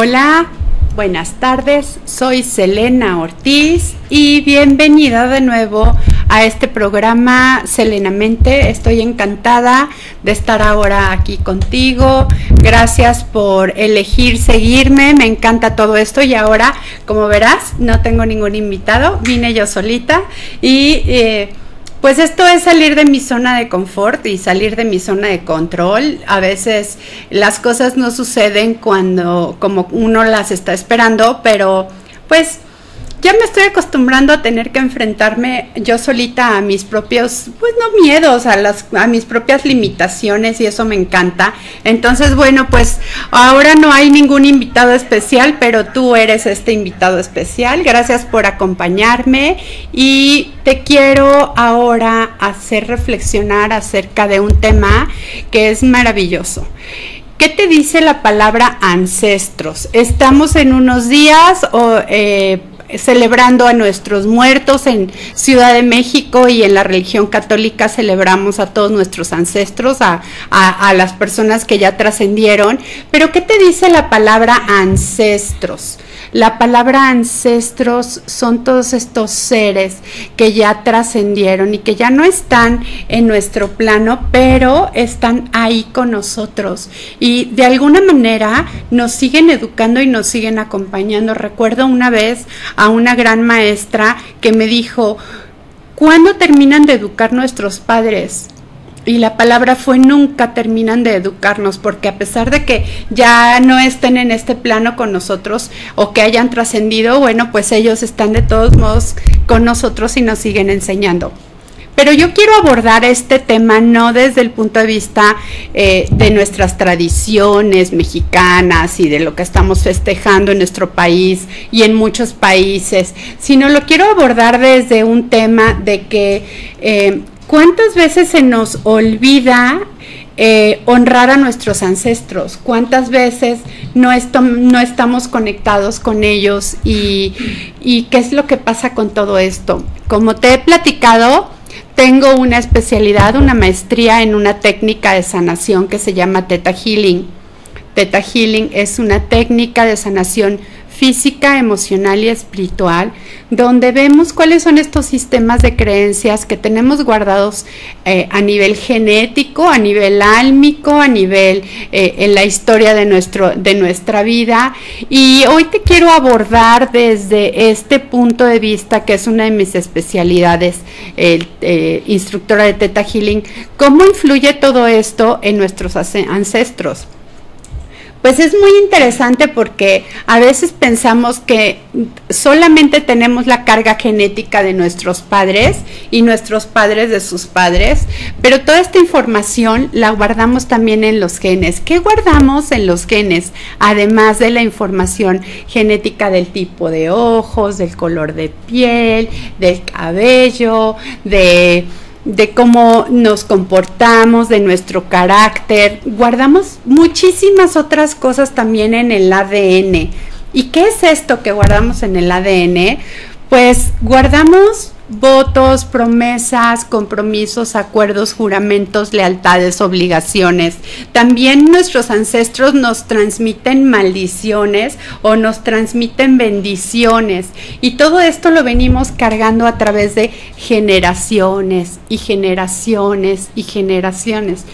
Hola, buenas tardes, soy Selena Ortiz y bienvenida de nuevo a este programa Selenamente. Estoy encantada de estar ahora aquí contigo. Gracias por elegir seguirme, me encanta todo esto y ahora, como verás, no tengo ningún invitado, vine yo solita y pues esto es salir de mi zona de confort y salir de mi zona de control. A veces las cosas no suceden como uno las está esperando, pero pues ya me estoy acostumbrando a tener que enfrentarme yo solita a mis propios, pues no miedos, a mis propias limitaciones, y eso me encanta. Entonces, bueno, pues ahora no hay ningún invitado especial, pero tú eres este invitado especial. Gracias por acompañarme y te quiero ahora hacer reflexionar acerca de un tema que es maravilloso. ¿Qué te dice la palabra ancestros? Estamos en unos días celebrando a nuestros muertos en Ciudad de México, y en la religión católica celebramos a todos nuestros ancestros, a las personas que ya trascendieron. Pero ¿qué te dice la palabra ancestros? La palabra ancestros son todos estos seres que ya trascendieron y que ya no están en nuestro plano, pero están ahí con nosotros y de alguna manera nos siguen educando y nos siguen acompañando. Recuerdo una vez a una gran maestra que me dijo: ¿cuándo terminan de educar nuestros padres? Y la palabra fue: nunca terminan de educarnos, porque a pesar de que ya no estén en este plano con nosotros o que hayan trascendido, bueno, pues ellos están de todos modos con nosotros y nos siguen enseñando. Pero yo quiero abordar este tema no desde el punto de vista de nuestras tradiciones mexicanas y de lo que estamos festejando en nuestro país y en muchos países, sino lo quiero abordar desde un tema de que ¿cuántas veces se nos olvida honrar a nuestros ancestros? ¿Cuántas veces no estamos conectados con ellos? ¿Y qué es lo que pasa con todo esto? Como te he platicado, tengo una especialidad, una maestría en una técnica de sanación que se llama Theta Healing. Theta Healing es una técnica de sanación física, emocional y espiritual, donde vemos cuáles son estos sistemas de creencias que tenemos guardados a nivel genético, a nivel álmico, a nivel en la historia de nuestra vida. Y hoy te quiero abordar desde este punto de vista, que es una de mis especialidades, instructora de Theta Healing, cómo influye todo esto en nuestros ancestros. Pues es muy interesante porque a veces pensamos que solamente tenemos la carga genética de nuestros padres y nuestros padres de sus padres, pero toda esta información la guardamos también en los genes. ¿Qué guardamos en los genes? Además de la información genética del tipo de ojos, del color de piel, del cabello, de cómo nos comportamos, de nuestro carácter. Guardamos muchísimas otras cosas también en el ADN. ¿Y qué es esto que guardamos en el ADN? Pues guardamos votos, promesas, compromisos, acuerdos, juramentos, lealtades, obligaciones. También nuestros ancestros nos transmiten maldiciones o nos transmiten bendiciones, y todo esto lo venimos cargando a través de generaciones y generaciones y generaciones.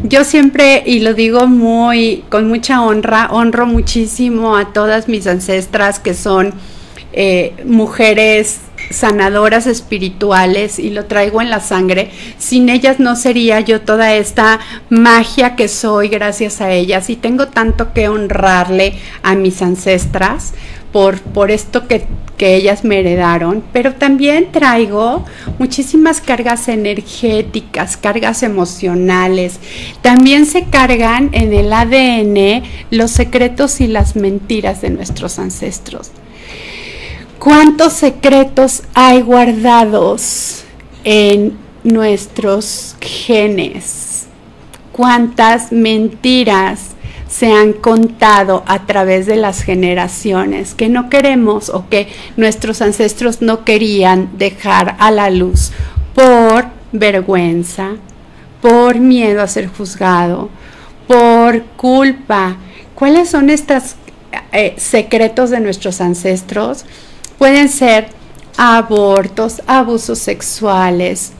Yo siempre, y lo digo con mucha honra, honro muchísimo a todas mis ancestras que son mujeres sanadoras espirituales, y lo traigo en la sangre. Sin ellas no sería yo toda esta magia que soy, gracias a ellas, y tengo tanto que honrarle a mis ancestras por esto que ellas me heredaron. Pero también traigo muchísimas cargas energéticas, cargas emocionales. También se cargan en el ADN los secretos y las mentiras de nuestros ancestros. ¿Cuántos secretos hay guardados en nuestros genes? ¿Cuántas mentiras se han contado a través de las generaciones que no queremos o que nuestros ancestros no querían dejar a la luz por vergüenza, por miedo a ser juzgado, por culpa? ¿Cuáles son estas secretos de nuestros ancestros. Pueden ser abortos, abusos sexuales,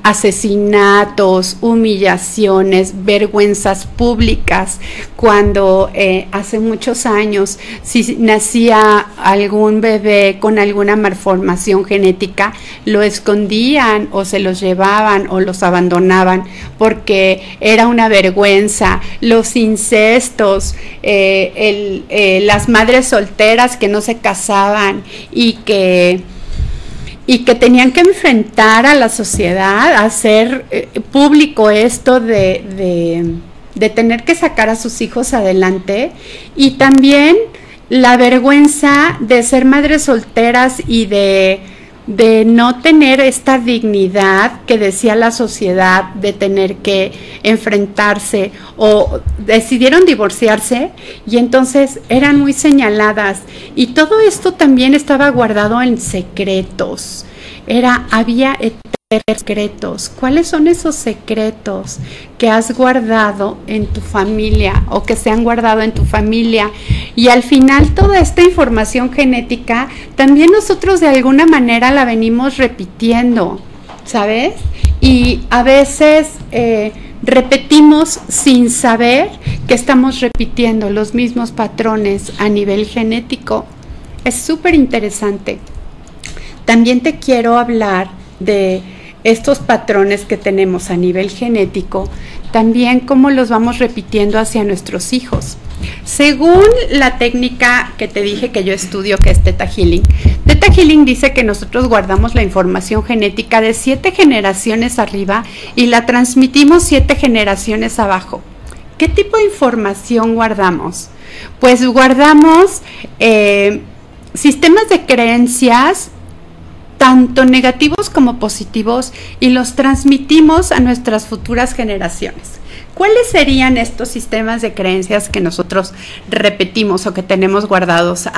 asesinatos, humillaciones, vergüenzas públicas. Cuando hace muchos años, si nacía algún bebé con alguna malformación genética, lo escondían o se los llevaban o los abandonaban porque era una vergüenza. Los incestos, las madres solteras que no se casaban y que tenían que enfrentar a la sociedad, a hacer público esto de tener que sacar a sus hijos adelante, y también la vergüenza de ser madres solteras y de no tener esta dignidad que decía la sociedad, de tener que enfrentarse, o decidieron divorciarse y entonces eran muy señaladas, y todo esto también estaba guardado en secretos. Había secretos. ¿Cuáles son esos secretos que has guardado en tu familia o que se han guardado en tu familia? Y al final toda esta información genética también nosotros de alguna manera la venimos repitiendo, ¿sabes? Y a veces repetimos sin saber que estamos repitiendo los mismos patrones a nivel genético. Es súper interesante. También te quiero hablar de estos patrones que tenemos a nivel genético, también cómo los vamos repitiendo hacia nuestros hijos. Según la técnica que te dije que yo estudio, que es Theta Healing, Theta Healing dice que nosotros guardamos la información genética de 7 generaciones arriba y la transmitimos 7 generaciones abajo. ¿Qué tipo de información guardamos? Pues guardamos sistemas de creencias, tanto negativos como positivos, y los transmitimos a nuestras futuras generaciones. ¿Cuáles serían estos sistemas de creencias que nosotros repetimos o que tenemos guardados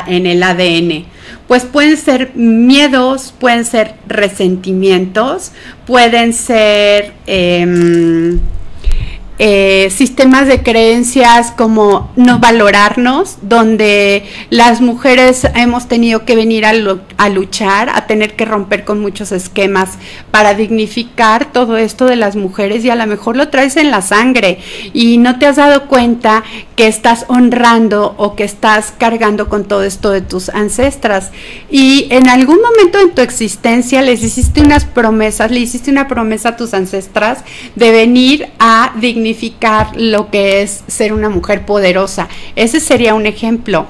en el ADN? Pues pueden ser miedos, pueden ser resentimientos, pueden ser sistemas de creencias como no valorarnos, donde las mujeres hemos tenido que venir a luchar, a tener que romper con muchos esquemas para dignificar todo esto de las mujeres, y a lo mejor lo traes en la sangre y no te has dado cuenta que estás honrando o que estás cargando con todo esto de tus ancestras, y en algún momento en tu existencia les hiciste unas promesas, le hiciste una promesa a tus ancestras de venir a dignificar lo que es ser una mujer poderosa. Ese sería un ejemplo.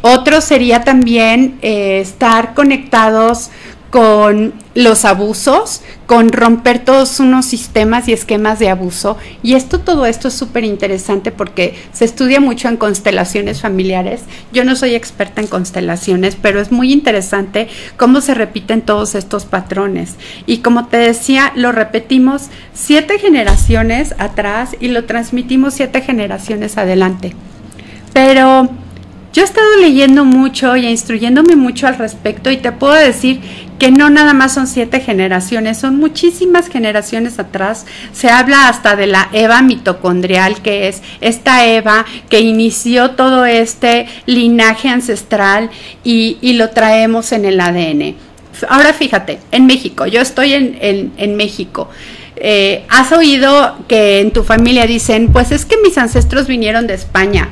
Otro sería también estar conectados con los abusos, con romper todos unos sistemas y esquemas de abuso. Y todo esto es súper interesante porque se estudia mucho en constelaciones familiares. Yo no soy experta en constelaciones, pero es muy interesante cómo se repiten todos estos patrones. Y como te decía, lo repetimos 7 generaciones atrás y lo transmitimos 7 generaciones adelante. Pero yo he estado leyendo mucho y instruyéndome mucho al respecto, y te puedo decir que no nada más son 7 generaciones, son muchísimas generaciones atrás. Se habla hasta de la Eva mitocondrial, que es esta Eva que inició todo este linaje ancestral, y lo traemos en el ADN. Ahora fíjate, en México, yo estoy en México. ¿Has oído que en tu familia dicen, pues es que mis ancestros vinieron de España?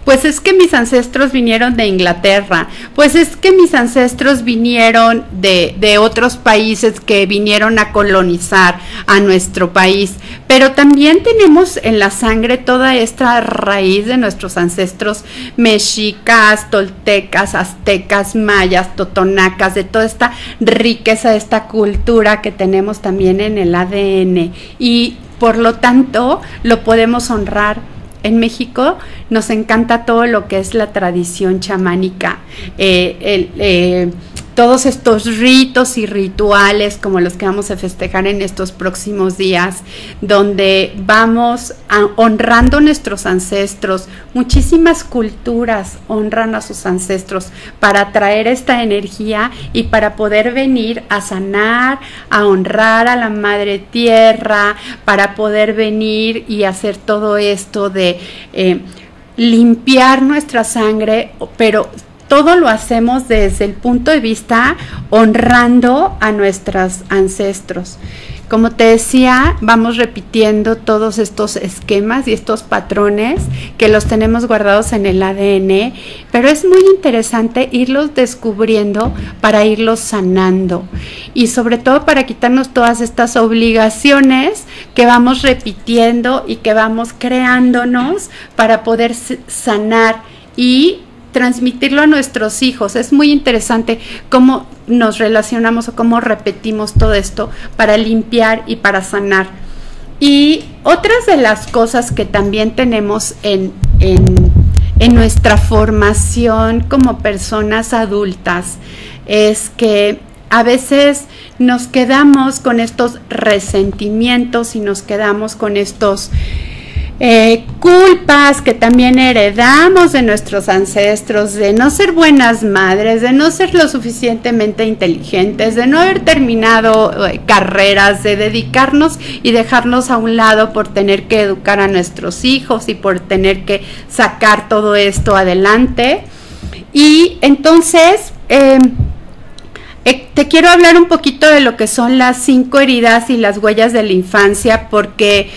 Pues es que mis ancestros vinieron de Inglaterra, pues es que mis ancestros vinieron de otros países que vinieron a colonizar a nuestro país? Pero también tenemos en la sangre toda esta raíz de nuestros ancestros mexicas, toltecas, aztecas, mayas, totonacas, de toda esta riqueza, de esta cultura que tenemos también en el ADN, y por lo tanto lo podemos honrar. En México nos encanta todo lo que es la tradición chamánica, todos estos ritos y rituales como los que vamos a festejar en estos próximos días, donde vamos honrando a nuestros ancestros. Muchísimas culturas honran a sus ancestros para traer esta energía y para poder venir a sanar, a honrar a la madre tierra, para poder venir y hacer todo esto de limpiar nuestra sangre, pero todo lo hacemos desde el punto de vista honrando a nuestros ancestros. Como te decía, vamos repitiendo todos estos esquemas y estos patrones que los tenemos guardados en el ADN, pero es muy interesante irlos descubriendo para irlos sanando y sobre todo para quitarnos todas estas obligaciones que vamos repitiendo y que vamos creándonos para poder sanar y transmitirlo a nuestros hijos. Es muy interesante cómo nos relacionamos o cómo repetimos todo esto para limpiar y para sanar. Y otras de las cosas que también tenemos en nuestra formación como personas adultas es que a veces nos quedamos con estos resentimientos y nos quedamos con estos culpas que también heredamos de nuestros ancestros, de no ser buenas madres, de no ser lo suficientemente inteligentes, de no haber terminado carreras, de dedicarnos y dejarnos a un lado por tener que educar a nuestros hijos y por tener que sacar todo esto adelante. Y entonces te quiero hablar un poquito de lo que son las 5 heridas y las huellas de la infancia, porque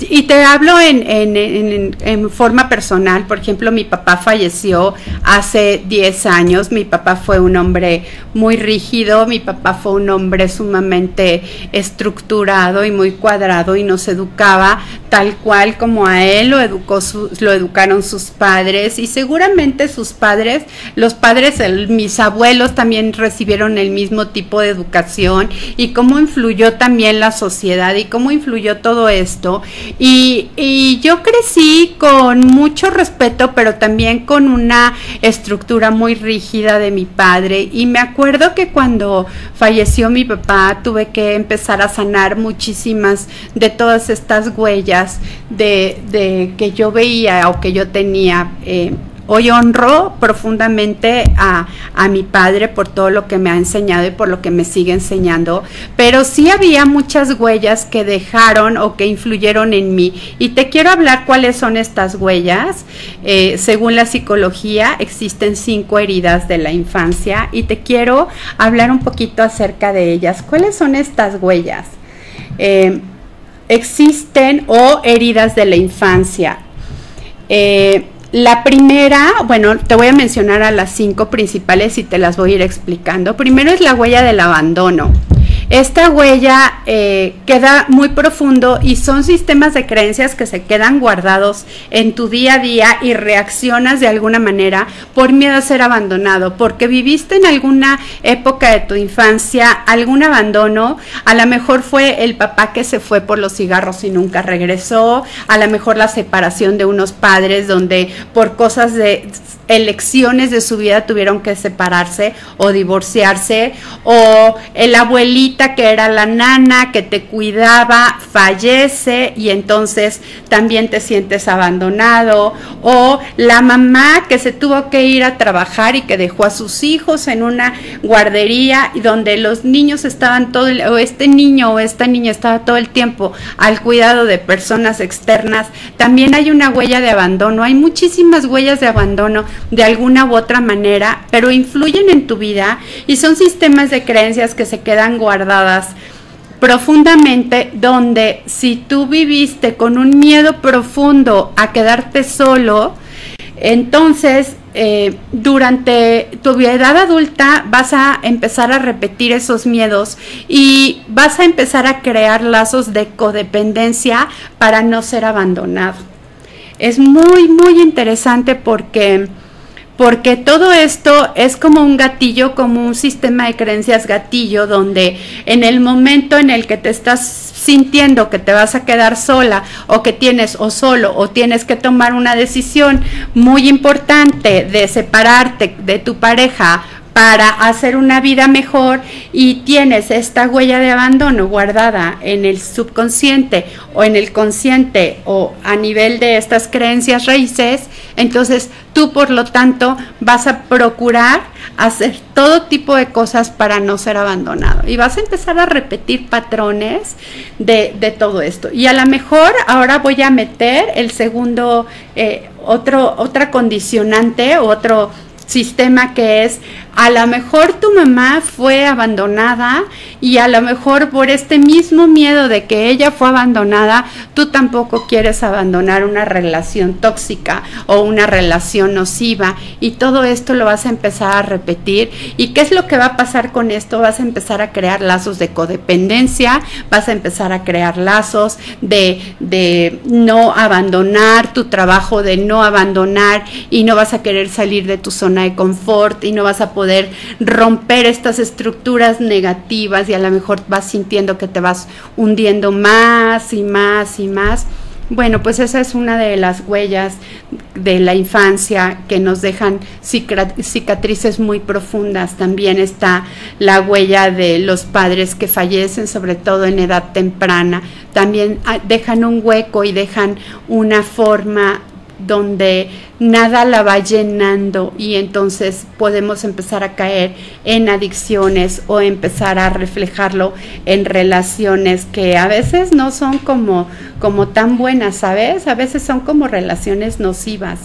y te hablo en forma personal. Por ejemplo, mi papá falleció hace 10 años. Mi papá fue un hombre muy rígido, mi papá fue un hombre sumamente estructurado y muy cuadrado y nos educaba tal cual como a él lo educaron sus padres, y seguramente sus padres, mis abuelos también recibieron el mismo tipo de educación, y cómo influyó también la sociedad y cómo influyó todo esto. Y yo crecí con mucho respeto, pero también con una estructura muy rígida de mi padre, y me acuerdo que cuando falleció mi papá tuve que empezar a sanar muchísimas de todas estas huellas de que yo veía o que yo tenía. Hoy honro profundamente a mi padre por todo lo que me ha enseñado y por lo que me sigue enseñando, pero sí había muchas huellas que dejaron o que influyeron en mí, y te quiero hablar cuáles son estas huellas. Según la psicología, existen 5 heridas de la infancia, y te quiero hablar un poquito acerca de ellas. ¿Cuáles son estas huellas? Existen heridas de la infancia. La primera, bueno, te voy a mencionar a las 5 principales y te las voy a ir explicando. Primero es la huella del abandono. Esta huella queda muy profundo y son sistemas de creencias que se quedan guardados en tu día a día y reaccionas de alguna manera por miedo a ser abandonado, porque viviste en alguna época de tu infancia algún abandono. A lo mejor fue el papá que se fue por los cigarros y nunca regresó, a lo mejor la separación de unos padres donde por cosas de elecciones de su vida tuvieron que separarse o divorciarse, o el abuelita que era la nana que te cuidaba fallece y entonces también te sientes abandonado, o la mamá que se tuvo que ir a trabajar y que dejó a sus hijos en una guardería donde los niños estaban o este niño o esta niña estaba todo el tiempo al cuidado de personas externas. También hay una huella de abandono. Hay muchísimas huellas de abandono de alguna u otra manera, pero influyen en tu vida y son sistemas de creencias que se quedan guardadas profundamente, donde si tú viviste con un miedo profundo a quedarte solo, entonces durante tu edad adulta vas a empezar a repetir esos miedos y vas a empezar a crear lazos de codependencia para no ser abandonado. Es muy, muy interesante porque todo esto es como un gatillo, como un sistema de creencias gatillo, donde en el momento en el que te estás sintiendo que te vas a quedar sola o que tienes o solo o tienes que tomar una decisión muy importante de separarte de tu pareja para hacer una vida mejor y tienes esta huella de abandono guardada en el subconsciente o en el consciente o a nivel de estas creencias raíces, entonces tú por lo tanto vas a procurar hacer todo tipo de cosas para no ser abandonado y vas a empezar a repetir patrones de todo esto. Y a lo mejor ahora voy a meter el segundo, otra condicionante, otro sistema, que es: a lo mejor tu mamá fue abandonada y a lo mejor por este mismo miedo de que ella fue abandonada, tú tampoco quieres abandonar una relación tóxica o una relación nociva, y todo esto lo vas a empezar a repetir. ¿Y qué es lo que va a pasar con esto? Vas a empezar a crear lazos de codependencia, vas a empezar a crear lazos de no abandonar tu trabajo, de no abandonar, y no vas a querer salir de tu zona de confort y no vas a poder romper estas estructuras negativas, y a lo mejor vas sintiendo que te vas hundiendo más y más y más. Bueno, pues esa es una de las huellas de la infancia que nos dejan cicatrices muy profundas. También está la huella de los padres que fallecen, sobre todo en edad temprana. También dejan un hueco y dejan una forma donde nada la va llenando, y entonces podemos empezar a caer en adicciones o empezar a reflejarlo en relaciones que a veces no son como tan buenas, ¿sabes? A veces son como relaciones nocivas.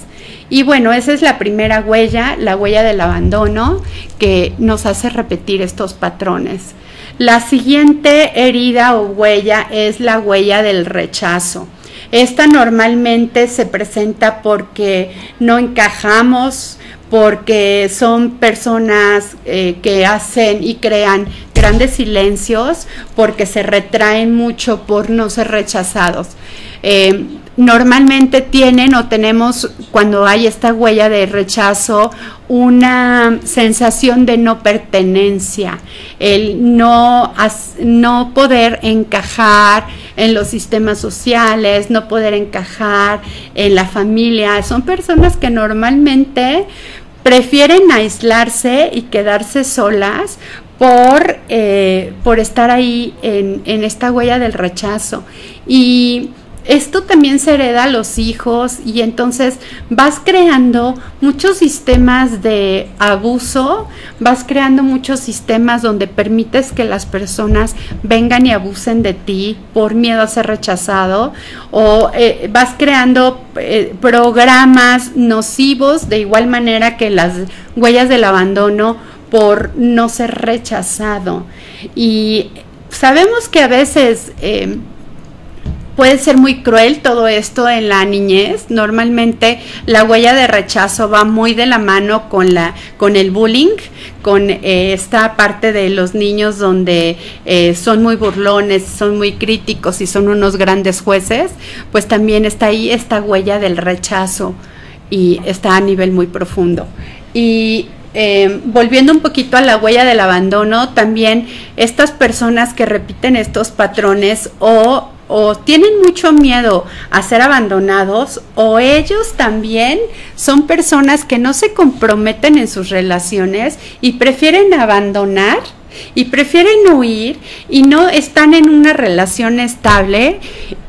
Y bueno, esa es la primera huella, la huella del abandono, que nos hace repetir estos patrones. La siguiente herida o huella es la huella del rechazo. Esta normalmente se presenta porque no encajamos, porque son personas que hacen y crean grandes silencios, porque se retraen mucho por no ser rechazados. Normalmente tienen o tenemos, cuando hay esta huella de rechazo, una sensación de no pertenencia, el no poder encajar en los sistemas sociales, no poder encajar en la familia. Son personas que normalmente prefieren aislarse y quedarse solas por estar ahí en esta huella del rechazo. Y esto también se hereda a los hijos, y entonces vas creando muchos sistemas de abuso, vas creando muchos sistemas donde permites que las personas vengan y abusen de ti por miedo a ser rechazado, o vas creando programas nocivos de igual manera que las huellas del abandono por no ser rechazado. Y sabemos que a veces puede ser muy cruel todo esto en la niñez. Normalmente la huella de rechazo va muy de la mano con el bullying, con esta parte de los niños donde son muy burlones, son muy críticos y son unos grandes jueces. Pues también está ahí esta huella del rechazo, y está a nivel muy profundo. Y volviendo un poquito a la huella del abandono, también estas personas que repiten estos patrones o tienen mucho miedo a ser abandonados, o ellos también son personas que no se comprometen en sus relaciones y prefieren abandonar y prefieren huir y no están en una relación estable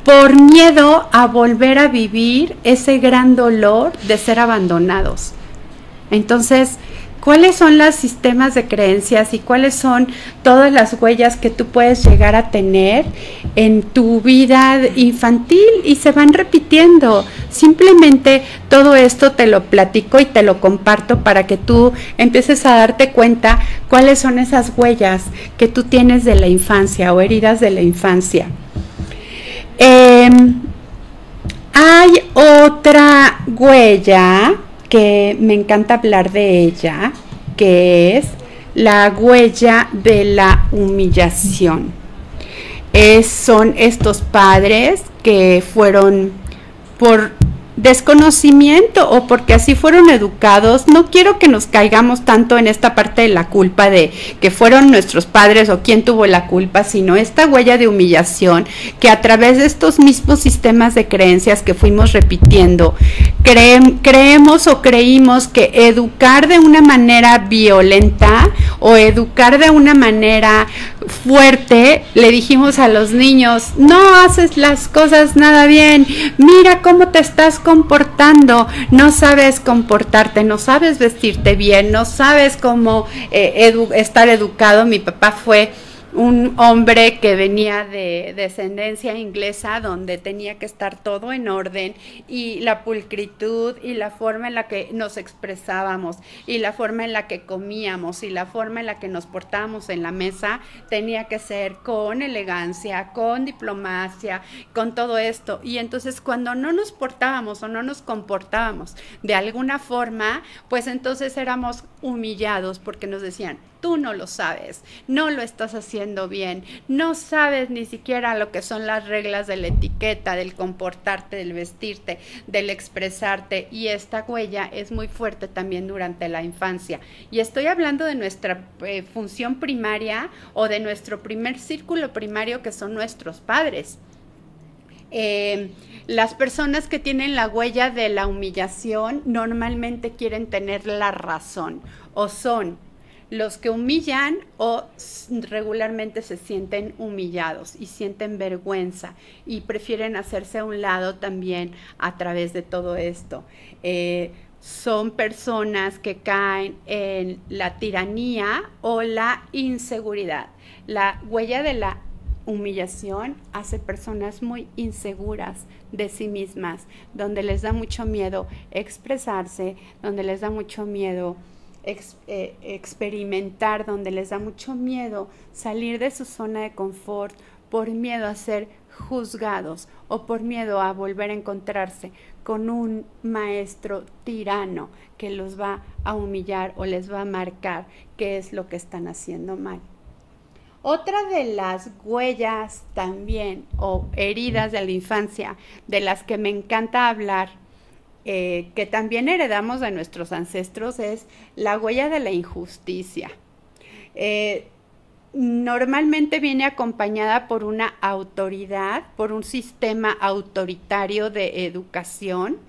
por miedo a volver a vivir ese gran dolor de ser abandonados. Entonces, ¿cuáles son los sistemas de creencias y cuáles son todas las huellas que tú puedes llegar a tener en tu vida infantil? Y se van repitiendo. Simplemente todo esto te lo platico y te lo comparto para que tú empieces a darte cuenta cuáles son esas huellas que tú tienes de la infancia o heridas de la infancia. Hay otra huella que me encanta hablar de ella, que es la huella de la humillación. Son estos padres que fueron por desconocimiento o porque así fueron educados. No quiero que nos caigamos tanto en esta parte de la culpa de que fueron nuestros padres o quién tuvo la culpa, sino esta huella de humillación que a través de estos mismos sistemas de creencias que fuimos repitiendo, creemos o creímos que educar de una manera violenta o educar de una manera fuerte, le dijimos a los niños, no haces las cosas nada bien, mira cómo te estás comportando, no sabes comportarte, no sabes vestirte bien, no sabes cómo estar educado. Mi papá fue un hombre que venía de descendencia inglesa, donde tenía que estar todo en orden, y la pulcritud y la forma en la que nos expresábamos y la forma en la que comíamos y la forma en la que nos portábamos en la mesa tenía que ser con elegancia, con diplomacia, con todo esto. Y entonces cuando no nos portábamos o no nos comportábamos de alguna forma, pues entonces éramos humillados porque nos decían, tú no lo sabes, no lo estás haciendo bien, no sabes ni siquiera lo que son las reglas de la etiqueta, del comportarte, del vestirte, del expresarte, y esta huella es muy fuerte también durante la infancia. Y estoy hablando de nuestra función primaria o de nuestro primer círculo primario, que son nuestros padres. Las personas que tienen la huella de la humillación normalmente quieren tener la razón, o son los que humillan o regularmente se sienten humillados y sienten vergüenza y prefieren hacerse a un lado también a través de todo esto. Son personas que caen en la tiranía o la inseguridad. La huella de la humillación hace personas muy inseguras de sí mismas, donde les da mucho miedo expresarse, donde les da mucho miedo experimentar, donde les da mucho miedo salir de su zona de confort por miedo a ser juzgados o por miedo a volver a encontrarse con un maestro tirano que los va a humillar o les va a marcar qué es lo que están haciendo mal. Otra de las huellas también o heridas de la infancia de las que me encanta hablar, que también heredamos de nuestros ancestros, es la huella de la injusticia. Normalmente viene acompañada por una autoridad, por un sistema autoritario de educación,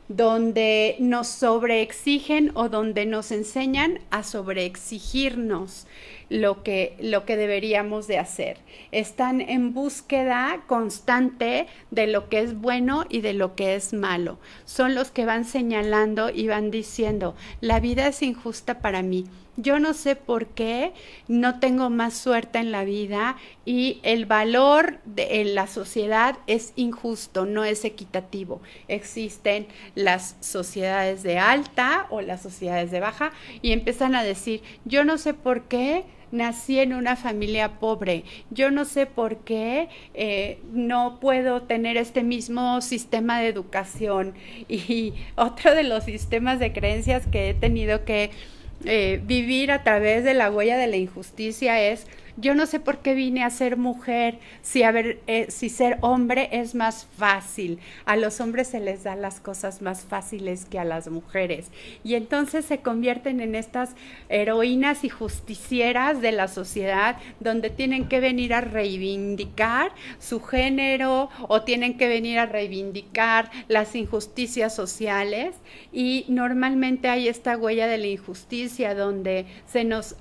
donde nos sobreexigen o donde nos enseñan a sobreexigirnos lo que deberíamos de hacer. Están en búsqueda constante de lo que es bueno y de lo que es malo. Son los que van señalando y van diciendo, la vida es injusta para mí. Yo no sé por qué no tengo más suerte en la vida y el valor en la sociedad es injusto, no es equitativo. Existen las sociedades de alta o las sociedades de baja y empiezan a decir, yo no sé por qué nací en una familia pobre, yo no sé por qué no puedo tener este mismo sistema de educación. Y otro de los sistemas de creencias que he tenido que vivir a través de la huella de la injusticia es, yo no sé por qué vine a ser mujer, si ser hombre es más fácil. A los hombres se les da las cosas más fáciles que a las mujeres. Y entonces se convierten en estas heroínas y justicieras de la sociedad, donde tienen que venir a reivindicar su género o tienen que venir a reivindicar las injusticias sociales. Y normalmente hay esta huella de la injusticia donde se nos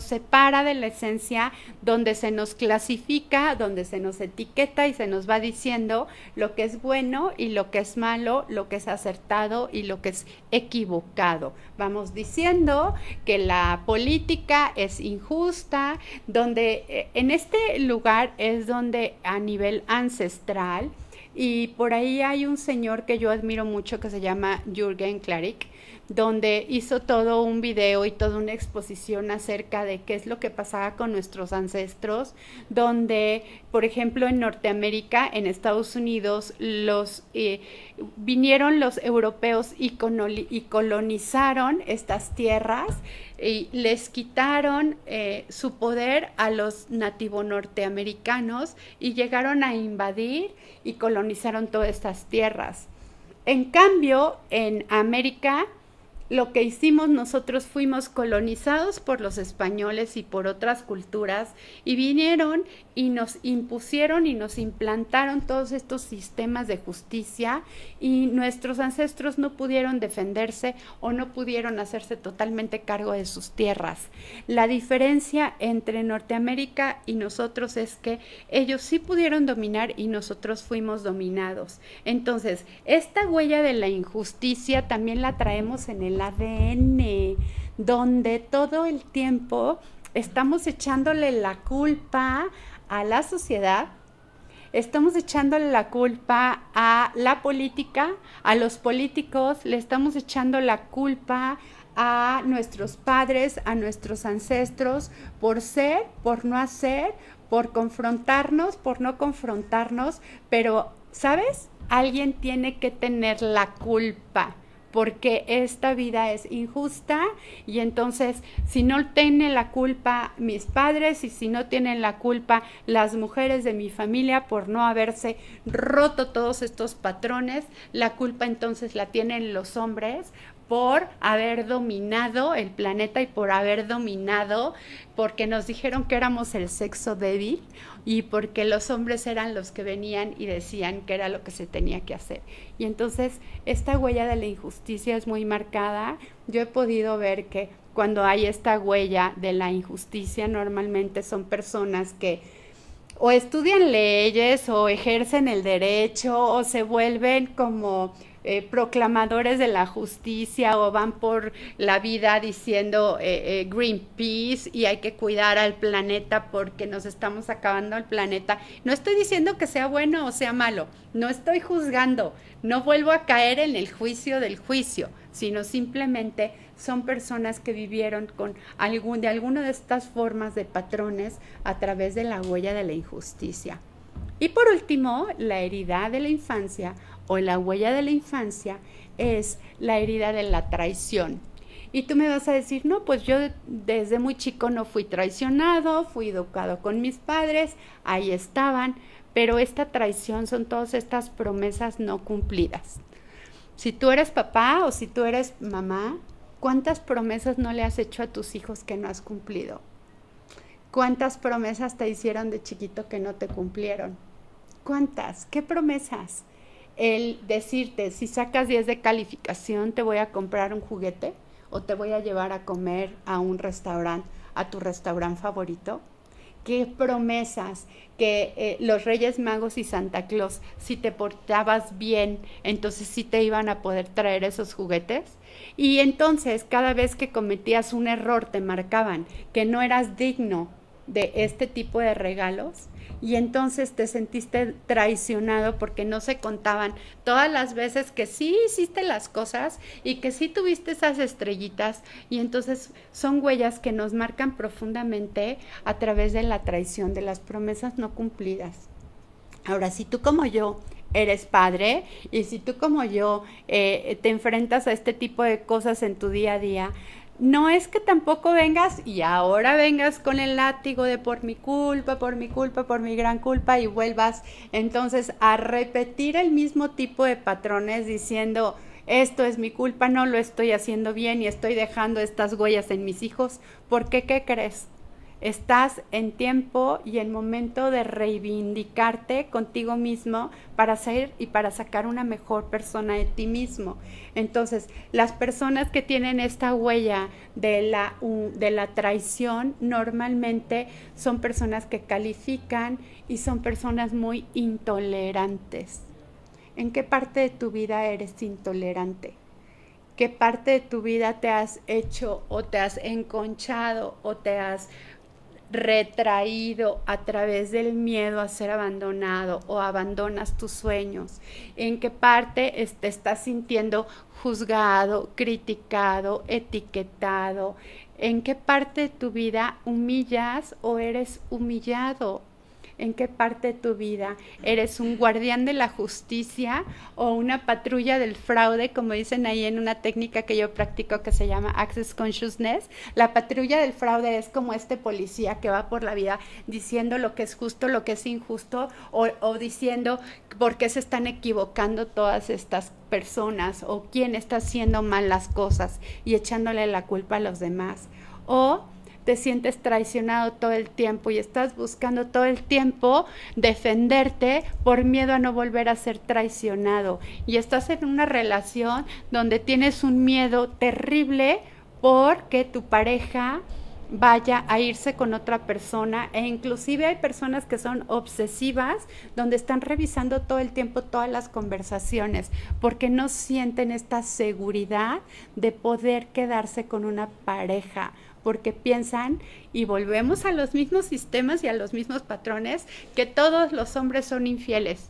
separa de la esencia, donde se nos clasifica, donde se nos etiqueta y se nos va diciendo lo que es bueno y lo que es malo, lo que es acertado y lo que es equivocado. Vamos diciendo que la política es injusta, donde en este lugar es donde a nivel ancestral, y por ahí hay un señor que yo admiro mucho que se llama Jürgen Klarik, donde hizo todo un video y toda una exposición acerca de qué es lo que pasaba con nuestros ancestros, donde, por ejemplo, en Norteamérica, en Estados Unidos, vinieron los europeos y colonizaron estas tierras y les quitaron su poder a los nativos norteamericanos y llegaron a invadir y colonizaron todas estas tierras. En cambio, en América, lo que hicimos nosotros fuimos colonizados por los españoles y por otras culturas y vinieron y nos impusieron y nos implantaron todos estos sistemas de justicia y nuestros ancestros no pudieron defenderse o no pudieron hacerse totalmente cargo de sus tierras. La diferencia entre Norteamérica y nosotros es que ellos sí pudieron dominar y nosotros fuimos dominados. Entonces, esta huella de la injusticia también la traemos en el ADN, donde todo el tiempo estamos echándole la culpa a la sociedad, estamos echándole la culpa a la política, a los políticos, le estamos echando la culpa a nuestros padres, a nuestros ancestros, por ser, por no hacer, por confrontarnos, por no confrontarnos, pero, ¿sabes? Alguien tiene que tener la culpa, porque esta vida es injusta y entonces si no tienen la culpa mis padres y si no tienen la culpa las mujeres de mi familia por no haberse roto todos estos patrones, la culpa entonces la tienen los hombres por haber dominado el planeta y por haber dominado, porque nos dijeron que éramos el sexo débil y porque los hombres eran los que venían y decían que era lo que se tenía que hacer. Y entonces esta huella de la injusticia es muy marcada. Yo he podido ver que cuando hay esta huella de la injusticia normalmente son personas que o estudian leyes o ejercen el derecho o se vuelven como proclamadores de la justicia o van por la vida diciendo Greenpeace y hay que cuidar al planeta porque nos estamos acabando el planeta. No estoy diciendo que sea bueno o sea malo, no estoy juzgando, no vuelvo a caer en el juicio del juicio, sino simplemente son personas que vivieron con de alguna de estas formas de patrones a través de la huella de la injusticia. Y por último, la herida de la infancia o la huella de la infancia es la herida de la traición. Y tú me vas a decir, no, pues yo desde muy chico no fui traicionado, fui educado con mis padres, ahí estaban, pero esta traición son todas estas promesas no cumplidas. Si tú eres papá o si tú eres mamá, ¿cuántas promesas no le has hecho a tus hijos que no has cumplido? ¿Cuántas promesas te hicieron de chiquito que no te cumplieron? ¿Cuántas? ¿Qué promesas? El decirte, si sacas 10 de calificación, te voy a comprar un juguete o te voy a llevar a comer a un restaurante, a tu restaurante favorito. ¿Qué promesas? Que los Reyes Magos y Santa Claus, si te portabas bien, entonces sí te iban a poder traer esos juguetes. Y entonces cada vez que cometías un error te marcaban que no eras digno de este tipo de regalos y entonces te sentiste traicionado porque no se contaban todas las veces que sí hiciste las cosas y que sí tuviste esas estrellitas y entonces son huellas que nos marcan profundamente a través de la traición, de las promesas no cumplidas. Ahora, si tú como yo eres padre y si tú como yo te enfrentas a este tipo de cosas en tu día a día, no es que tampoco vengas y ahora vengas con el látigo de por mi culpa, por mi culpa, por mi gran culpa y vuelvas entonces a repetir el mismo tipo de patrones diciendo esto es mi culpa, no lo estoy haciendo bien y estoy dejando estas huellas en mis hijos. ¿Por qué? ¿Qué crees? Estás en tiempo y en momento de reivindicarte contigo mismo para ser y para sacar una mejor persona de ti mismo. Entonces, las personas que tienen esta huella de la traición normalmente son personas que califican y son personas muy intolerantes. ¿En qué parte de tu vida eres intolerante? ¿Qué parte de tu vida te has hecho o te has enconchado o te has retraído a través del miedo a ser abandonado o abandonas tus sueños? ¿En qué parte te estás sintiendo juzgado, criticado, etiquetado? ¿En qué parte de tu vida humillas o eres humillado? ¿En qué parte de tu vida eres un guardián de la justicia o una patrulla del fraude, como dicen ahí en una técnica que yo practico que se llama Access Consciousness? La patrulla del fraude es como este policía que va por la vida diciendo lo que es justo, lo que es injusto, o diciendo por qué se están equivocando todas estas personas o quién está haciendo mal las cosas y echándole la culpa a los demás. O te sientes traicionado todo el tiempo y estás buscando todo el tiempo defenderte por miedo a no volver a ser traicionado. Y estás en una relación donde tienes un miedo terrible porque tu pareja vaya a irse con otra persona, e inclusive hay personas que son obsesivas donde están revisando todo el tiempo todas las conversaciones porque no sienten esta seguridad de poder quedarse con una pareja, porque piensan, y volvemos a los mismos sistemas y a los mismos patrones, que todos los hombres son infieles,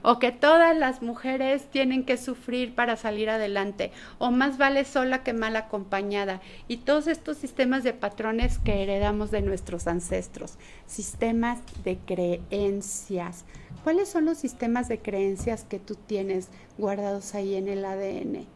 o que todas las mujeres tienen que sufrir para salir adelante, o más vale sola que mal acompañada, y todos estos sistemas de patrones que heredamos de nuestros ancestros, sistemas de creencias. ¿Cuáles son los sistemas de creencias que tú tienes guardados ahí en el ADN?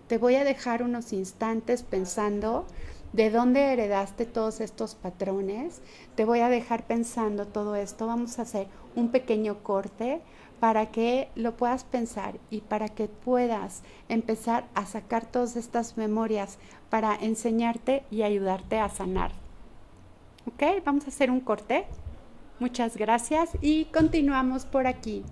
Te voy a dejar unos instantes pensando de dónde heredaste todos estos patrones. Te voy a dejar pensando todo esto. Vamos a hacer un pequeño corte para que lo puedas pensar y para que puedas empezar a sacar todas estas memorias para enseñarte y ayudarte a sanar. ¿Ok? Vamos a hacer un corte. Muchas gracias y continuamos por aquí.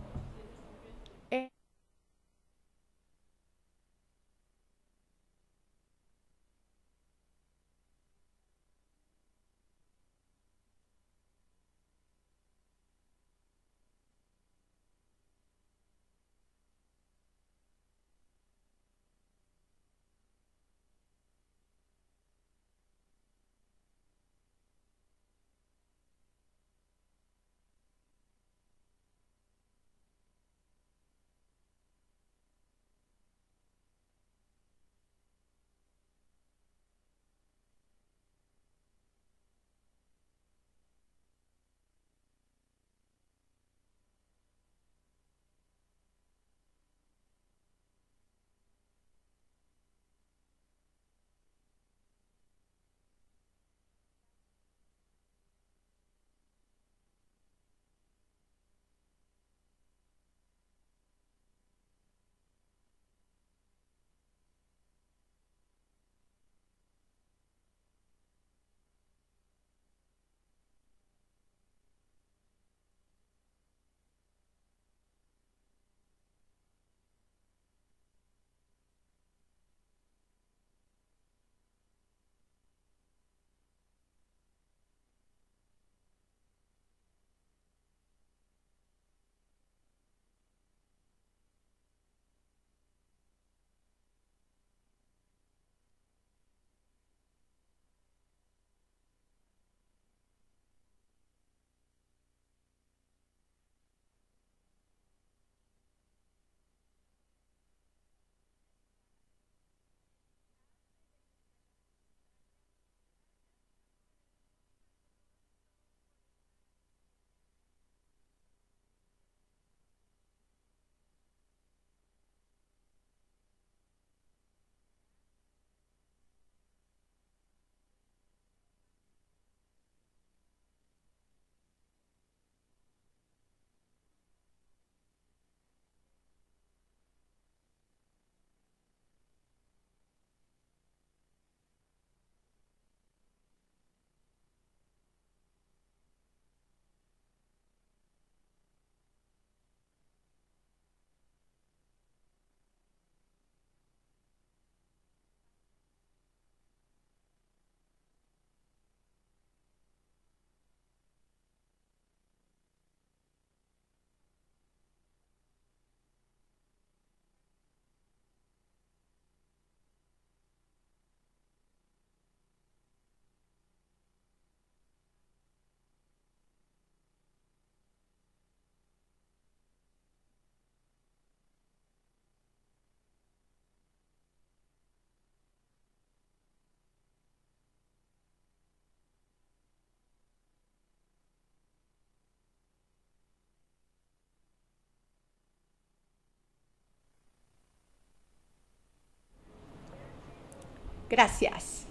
Gracias.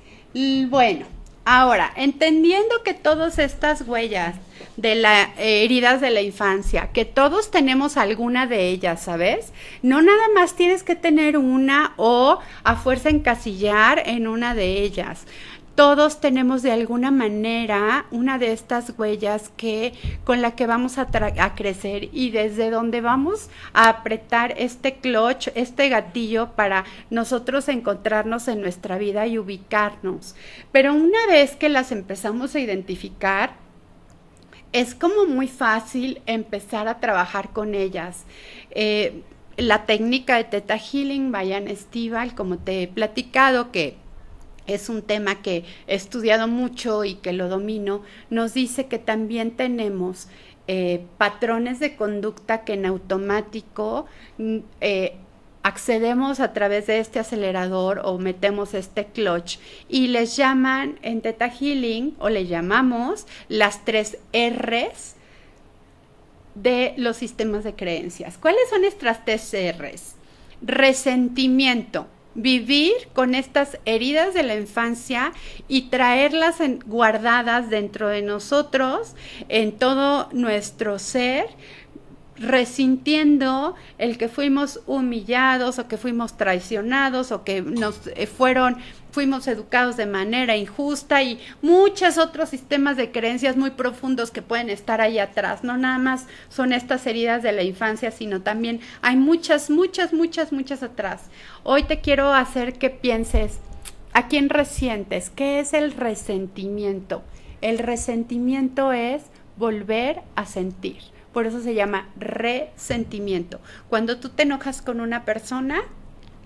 Bueno, ahora, entendiendo que todas estas huellas de las heridas de la infancia, que todos tenemos alguna de ellas, ¿sabes? No nada más tienes que tener una o a fuerza encasillar en una de ellas. Todos tenemos de alguna manera una de estas huellas con la que vamos a crecer y desde donde vamos a apretar este clutch, este gatillo para nosotros encontrarnos en nuestra vida y ubicarnos. Pero una vez que las empezamos a identificar, es como muy fácil empezar a trabajar con ellas. La técnica de Theta Healing, Diane Stivall, como te he platicado, que es un tema que he estudiado mucho y que lo domino, nos dice que también tenemos patrones de conducta que en automático accedemos a través de este acelerador o metemos este clutch y les llaman en Theta Healing o le llamamos las 3 R's de los sistemas de creencias. ¿Cuáles son estas 3 R's? Resentimiento. Vivir con estas heridas de la infancia y traerlas guardadas dentro de nosotros, en todo nuestro ser, resintiendo el que fuimos humillados o que fuimos traicionados o que fuimos educados de manera injusta y muchos otros sistemas de creencias muy profundos que pueden estar ahí atrás. No nada más son estas heridas de la infancia, sino también hay muchas atrás. Hoy te quiero hacer que pienses, ¿a quién resientes? ¿Qué es el resentimiento? El resentimiento es volver a sentir. Por eso se llama resentimiento. Cuando tú te enojas con una persona,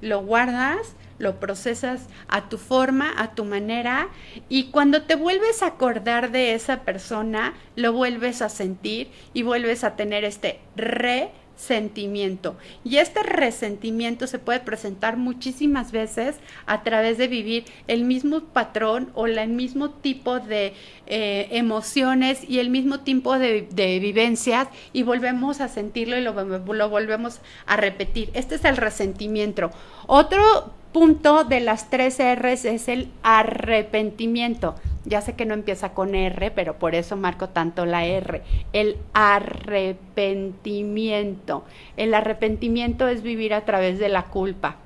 lo guardas, lo procesas a tu forma, a tu manera, y cuando te vuelves a acordar de esa persona, lo vuelves a sentir y vuelves a tener este resentimiento. Y este resentimiento se puede presentar muchísimas veces a través de vivir el mismo patrón o el mismo tipo de emociones y el mismo tipo de vivencias y volvemos a sentirlo y lo volvemos a repetir. Este es el resentimiento. Otro punto de las 3 R's es el arrepentimiento. Ya sé que no empieza con R, pero por eso marco tanto la R. El arrepentimiento. El arrepentimiento es vivir a través de la culpa.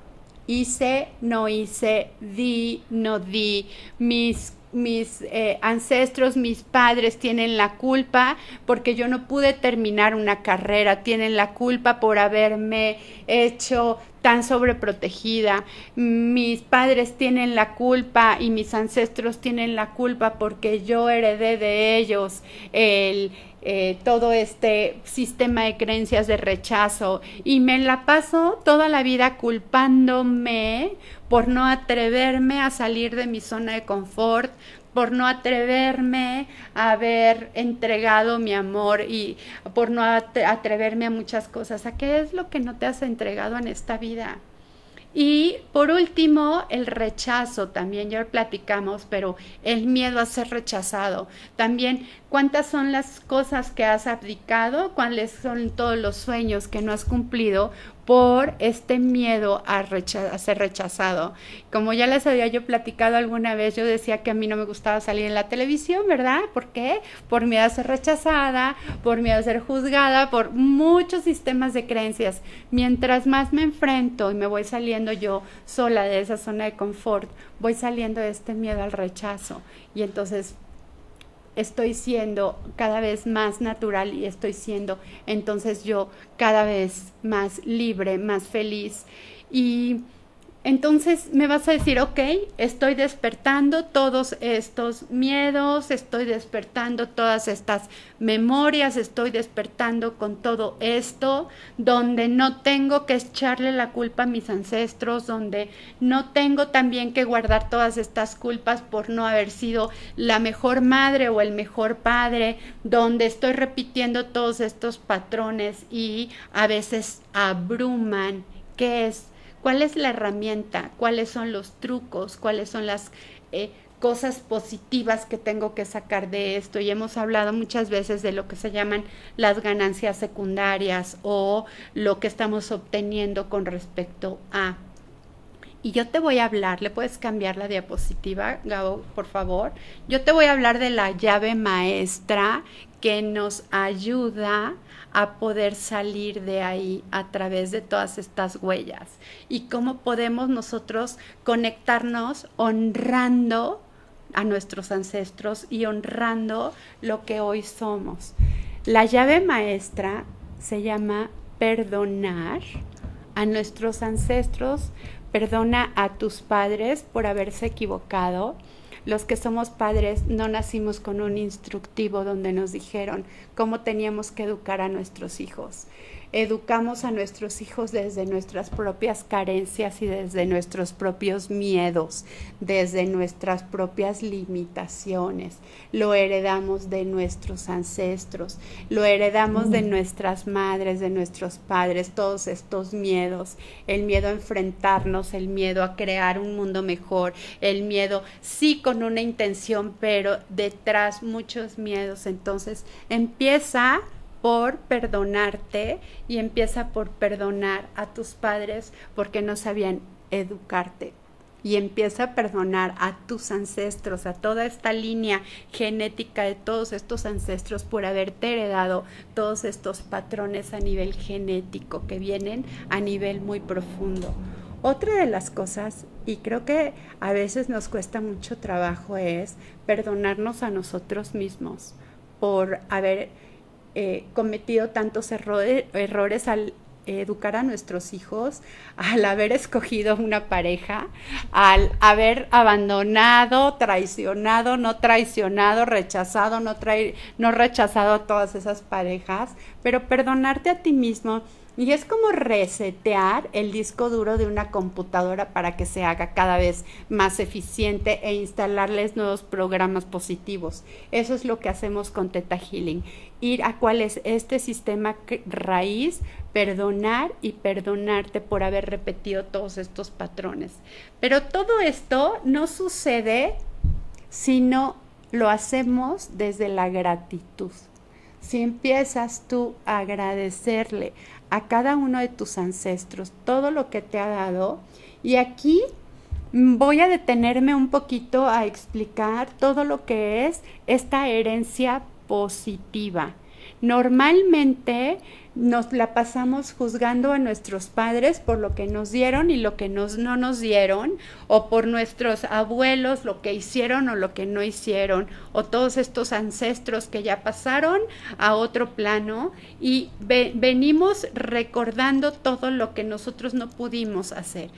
Hice, no hice, di, no di, mis ancestros, mis padres tienen la culpa porque yo no pude terminar una carrera, tienen la culpa por haberme hecho tan sobreprotegida, mis padres tienen la culpa y mis ancestros tienen la culpa porque yo heredé de ellos todo este sistema de creencias de rechazo y me la paso toda la vida culpándome por no atreverme a salir de mi zona de confort, por no atreverme a haber entregado mi amor y por no atreverme a muchas cosas. ¿A qué es lo que no te has entregado en esta vida? Y por último, el rechazo, también ya lo platicamos, pero el miedo a ser rechazado. También, ¿cuántas son las cosas que has abdicado? ¿Cuáles son todos los sueños que no has cumplido por este miedo a ser rechazado? Como ya les había yo platicado alguna vez, yo decía que a mí no me gustaba salir en la televisión, ¿verdad? ¿Por qué? Por miedo a ser rechazada, por miedo a ser juzgada, por muchos sistemas de creencias. Mientras más me enfrento y me voy saliendo yo sola de esa zona de confort, voy saliendo de este miedo al rechazo y entonces estoy siendo cada vez más natural y estoy siendo entonces yo cada vez más libre, más feliz. Y entonces me vas a decir, ok, estoy despertando todos estos miedos, estoy despertando todas estas memorias, estoy despertando con todo esto, donde no tengo que echarle la culpa a mis ancestros, donde no tengo también que guardar todas estas culpas por no haber sido la mejor madre o el mejor padre, donde estoy repitiendo todos estos patrones y a veces abruman. ¿Qué es? ¿Cuál es la herramienta? ¿Cuáles son los trucos? ¿Cuáles son las cosas positivas que tengo que sacar de esto? Y hemos hablado muchas veces de lo que se llaman las ganancias secundarias o lo que estamos obteniendo con respecto a. Y yo te voy a hablar, ¿le puedes cambiar la diapositiva, Gabo, por favor? Yo te voy a hablar de la llave maestra que nos ayuda a poder salir de ahí a través de todas estas huellas. Y cómo podemos nosotros conectarnos honrando a nuestros ancestros y honrando lo que hoy somos. La llave maestra se llama perdonar a nuestros ancestros. Perdona a tus padres por haberse equivocado. Los que somos padres no nacimos con un instructivo donde nos dijeron cómo teníamos que educar a nuestros hijos. Educamos a nuestros hijos desde nuestras propias carencias y desde nuestros propios miedos, desde nuestras propias limitaciones. Lo heredamos de nuestros ancestros, lo heredamos de nuestras madres, de nuestros padres, todos estos miedos, el miedo a enfrentarnos, el miedo a crear un mundo mejor, el miedo sí con una intención, pero detrás muchos miedos. Entonces empieza por perdonarte y empieza por perdonar a tus padres porque no sabían educarte. Y empieza a perdonar a tus ancestros, a toda esta línea genética de todos estos ancestros por haberte heredado todos estos patrones a nivel genético que vienen a nivel muy profundo. Otra de las cosas, y creo que a veces nos cuesta mucho trabajo, es perdonarnos a nosotros mismos por haber cometido tantos errores al educar a nuestros hijos, al haber escogido una pareja, al haber abandonado, traicionado, no traicionado, rechazado, no rechazado a todas esas parejas, pero perdonarte a ti mismo. Y es como resetear el disco duro de una computadora para que se haga cada vez más eficiente e instalarles nuevos programas positivos. Eso es lo que hacemos con Theta Healing. Ir a cuál es este sistema raíz, perdonar y perdonarte por haber repetido todos estos patrones. Pero todo esto no sucede si no lo hacemos desde la gratitud. Si empiezas tú a agradecerle a cada uno de tus ancestros todo lo que te ha dado, y aquí voy a detenerme un poquito a explicar todo lo que es esta herencia positiva. Normalmente nos la pasamos juzgando a nuestros padres por lo que nos dieron y lo que no nos dieron, o por nuestros abuelos, lo que hicieron o lo que no hicieron, o todos estos ancestros que ya pasaron a otro plano, y venimos recordando todo lo que nosotros no pudimos hacer.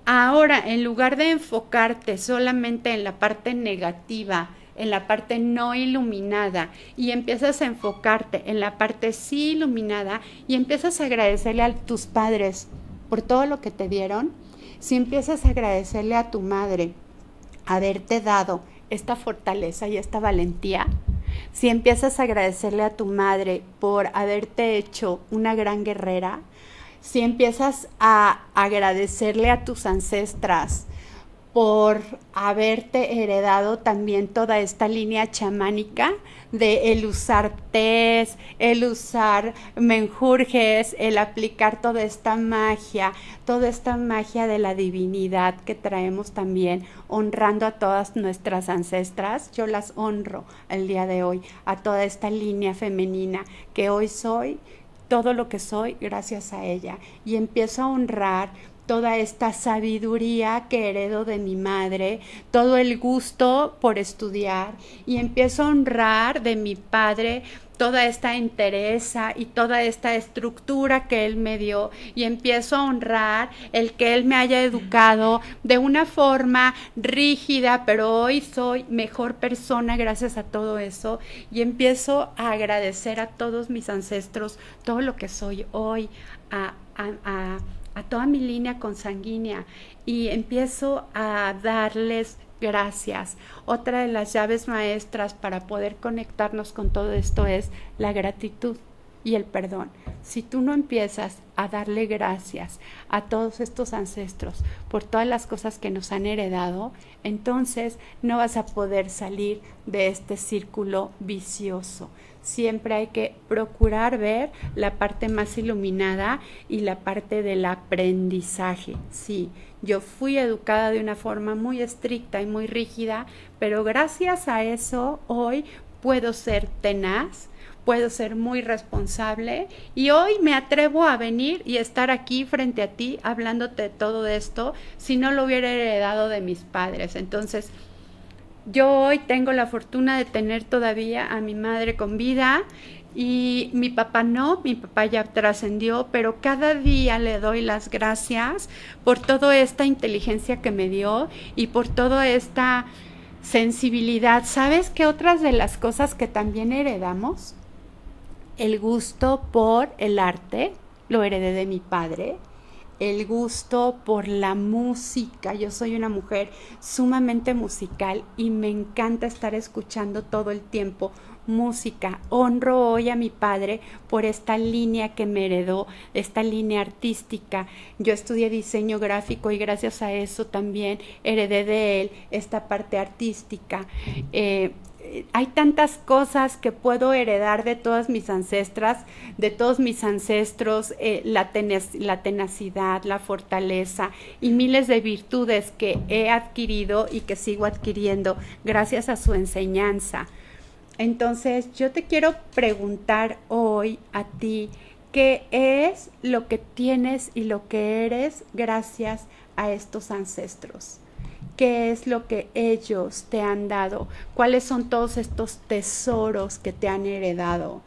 Ahora, en lugar de enfocarte solamente en la parte negativa, en la parte no iluminada, y empiezas a enfocarte en la parte sí iluminada y empiezas a agradecerle a tus padres por todo lo que te dieron, si empiezas a agradecerle a tu madre haberte dado esta fortaleza y esta valentía, si empiezas a agradecerle a tu madre por haberte hecho una gran guerrera, si empiezas a agradecerle a tus ancestras por haberte heredado también toda esta línea chamánica de el usar tés, el usar menjurjes, el aplicar toda esta magia de la divinidad que traemos también, honrando a todas nuestras ancestras. Yo las honro el día de hoy, a toda esta línea femenina que hoy soy, todo lo que soy gracias a ella, y empiezo a honrar toda esta sabiduría que heredo de mi madre, todo el gusto por estudiar, y empiezo a honrar de mi padre toda esta entereza y toda esta estructura que él me dio, y empiezo a honrar el que él me haya educado de una forma rígida, pero hoy soy mejor persona gracias a todo eso, y empiezo a agradecer a todos mis ancestros todo lo que soy hoy, a toda mi línea consanguínea, y empiezo a darles gracias. Otra de las llaves maestras para poder conectarnos con todo esto es la gratitud. y el perdón. Si tú no empiezas a darle gracias a todos estos ancestros por todas las cosas que nos han heredado, entonces no vas a poder salir de este círculo vicioso. Siempre hay que procurar ver la parte más iluminada y la parte del aprendizaje. Sí, yo fui educada de una forma muy estricta y muy rígida, pero gracias a eso hoy puedo ser tenaz, puedo ser muy responsable y hoy me atrevo a venir y estar aquí frente a ti hablándote de todo esto si no lo hubiera heredado de mis padres. Entonces, yo hoy tengo la fortuna de tener todavía a mi madre con vida y mi papá no, mi papá ya trascendió, pero cada día le doy las gracias por toda esta inteligencia que me dio y por toda esta sensibilidad. ¿Sabes qué otras de las cosas que también heredamos? El gusto por el arte, lo heredé de mi padre. El gusto por la música. Yo soy una mujer sumamente musical y me encanta estar escuchando todo el tiempo música. Honro hoy a mi padre por esta línea que me heredó, esta línea artística. Yo estudié diseño gráfico y gracias a eso también heredé de él esta parte artística. Hay tantas cosas que puedo heredar de todas mis ancestras, de todos mis ancestros, la tenacidad, la fortaleza y miles de virtudes que he adquirido y que sigo adquiriendo gracias a su enseñanza. Entonces, yo te quiero preguntar hoy a ti, ¿qué es lo que tienes y lo que eres gracias a estos ancestros? ¿Qué es lo que ellos te han dado? ¿Cuáles son todos estos tesoros que te han heredado?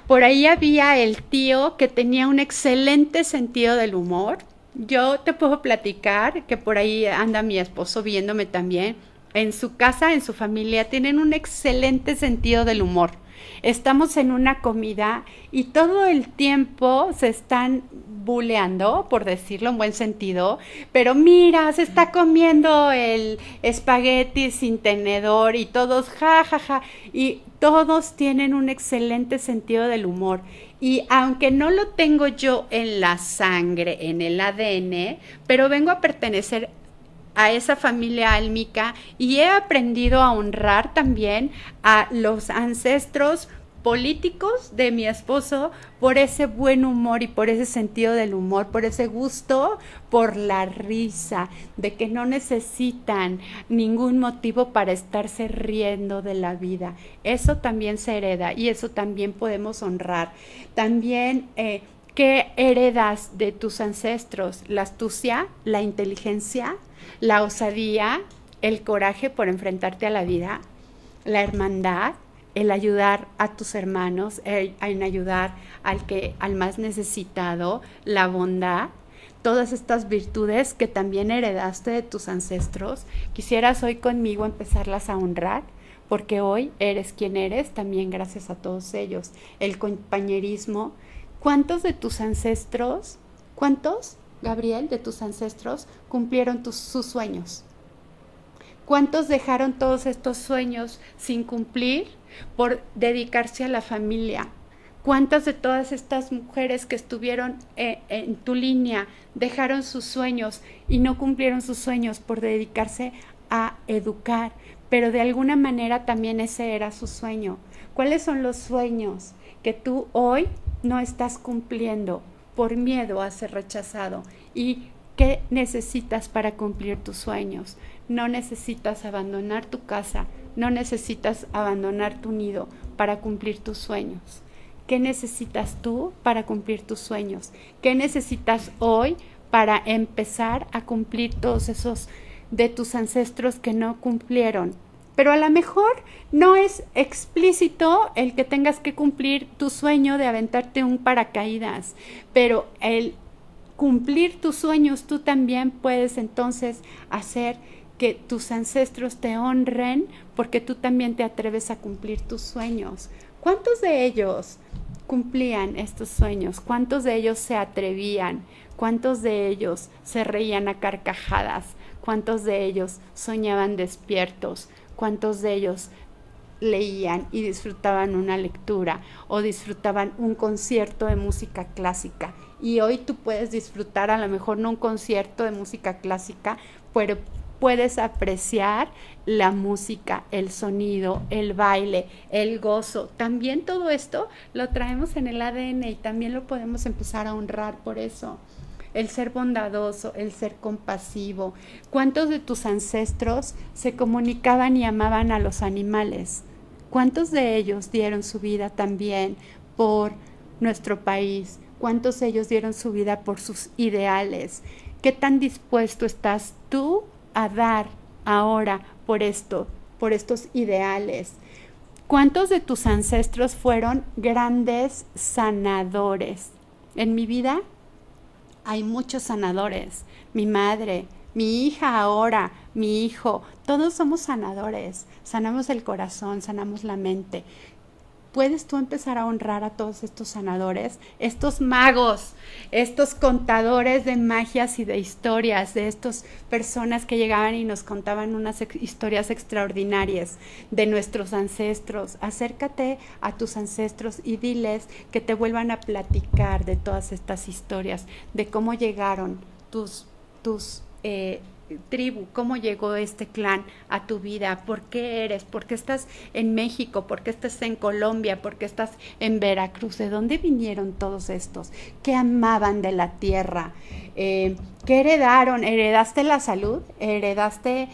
Por ahí había el tío que tenía un excelente sentido del humor. Yo te puedo platicar que por ahí anda mi esposo viéndome también. En su casa, en su familia, tienen un excelente sentido del humor. Estamos en una comida y todo el tiempo se están buleando, por decirlo en buen sentido, pero mira, se está comiendo el espagueti sin tenedor y todos ja, y todos tienen un excelente sentido del humor. Y aunque no lo tengo yo en la sangre, en el ADN, pero vengo a pertenecer a esa familia álmica y he aprendido a honrar también a los ancestros políticos de mi esposo por ese buen humor y por ese sentido del humor, por ese gusto por la risa, de que no necesitan ningún motivo para estarse riendo de la vida. Eso también se hereda y eso también podemos honrar. También ¿qué heredas de tus ancestros? La astucia, la inteligencia, la osadía, el coraje por enfrentarte a la vida, la hermandad, el ayudar a tus hermanos, en ayudar al más necesitado, la bondad, todas estas virtudes que también heredaste de tus ancestros. Quisieras hoy conmigo empezarlas a honrar, porque hoy eres quien eres también gracias a todos ellos. El compañerismo. ¿Cuántos de tus ancestros, Gabriel, de tus ancestros cumplieron sus sueños? ¿Cuántos dejaron todos estos sueños sin cumplir por dedicarse a la familia? ¿Cuántas de todas estas mujeres que estuvieron en tu línea dejaron sus sueños y no cumplieron sus sueños por dedicarse a educar? Pero de alguna manera también ese era su sueño. ¿Cuáles son los sueños que tú hoy no estás cumpliendo por miedo a ser rechazado? ¿Y qué necesitas para cumplir tus sueños? No necesitas abandonar tu casa, no necesitas abandonar tu nido para cumplir tus sueños. ¿Qué necesitas tú para cumplir tus sueños? ¿Qué necesitas hoy para empezar a cumplir todos esos de tus ancestros que no cumplieron? Pero a lo mejor no es explícito el que tengas que cumplir tu sueño de aventarte un paracaídas, pero el cumplir tus sueños tú también puedes entonces hacer que tus ancestros te honren porque tú también te atreves a cumplir tus sueños. ¿Cuántos de ellos cumplían estos sueños? ¿Cuántos de ellos se atrevían? ¿Cuántos de ellos se reían a carcajadas? ¿Cuántos de ellos soñaban despiertos? ¿Cuántos de ellos leían y disfrutaban una lectura o disfrutaban un concierto de música clásica. Y hoy tú puedes disfrutar a lo mejor no un concierto de música clásica, pero puedes apreciar la música, el sonido, el baile, el gozo. También todo esto lo traemos en el ADN y también lo podemos empezar a honrar por eso. El ser bondadoso, el ser compasivo. ¿Cuántos de tus ancestros se comunicaban y amaban a los animales? ¿Cuántos de ellos dieron su vida también por nuestro país? ¿Cuántos de ellos dieron su vida por sus ideales? ¿Qué tan dispuesto estás tú a dar ahora por esto, por estos ideales? ¿Cuántos de tus ancestros fueron grandes sanadores? En mi vida hay muchos sanadores. Mi madre, mi hija ahora, mi hijo, todos somos sanadores. Sanamos el corazón, sanamos la mente. ¿Puedes tú empezar a honrar a todos estos sanadores, estos magos, estos contadores de magias y de historias, de estas personas que llegaban y nos contaban unas historias extraordinarias de nuestros ancestros? Acércate a tus ancestros y diles que te vuelvan a platicar de todas estas historias, de cómo llegaron tus tribu, cómo llegó este clan a tu vida, por qué eres, por qué estás en México, por qué estás en Colombia, por qué estás en Veracruz, de dónde vinieron todos estos, qué amaban de la tierra, qué heredaron. ¿Heredaste la salud? ¿Heredaste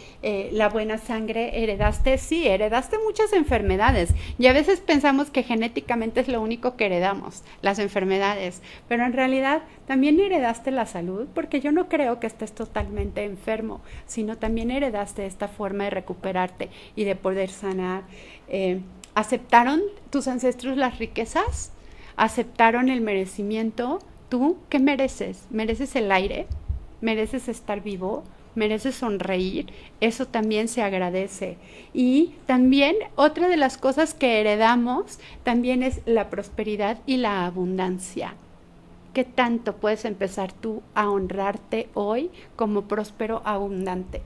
la buena sangre? ¿Heredaste? Sí, heredaste muchas enfermedades y a veces pensamos que genéticamente es lo único que heredamos, las enfermedades, pero en realidad también heredaste la salud, porque yo no creo que estés totalmente enfermo, sino también heredaste esta forma de recuperarte y de poder sanar. ¿Aceptaron tus ancestros las riquezas? ¿Aceptaron el merecimiento? ¿Tú qué mereces? ¿Mereces el aire? ¿Mereces estar vivo? ¿Mereces sonreír? Eso también se agradece. Y también otra de las cosas que heredamos también es la prosperidad y la abundancia. ¿Qué tanto puedes empezar tú a honrarte hoy como próspero abundante?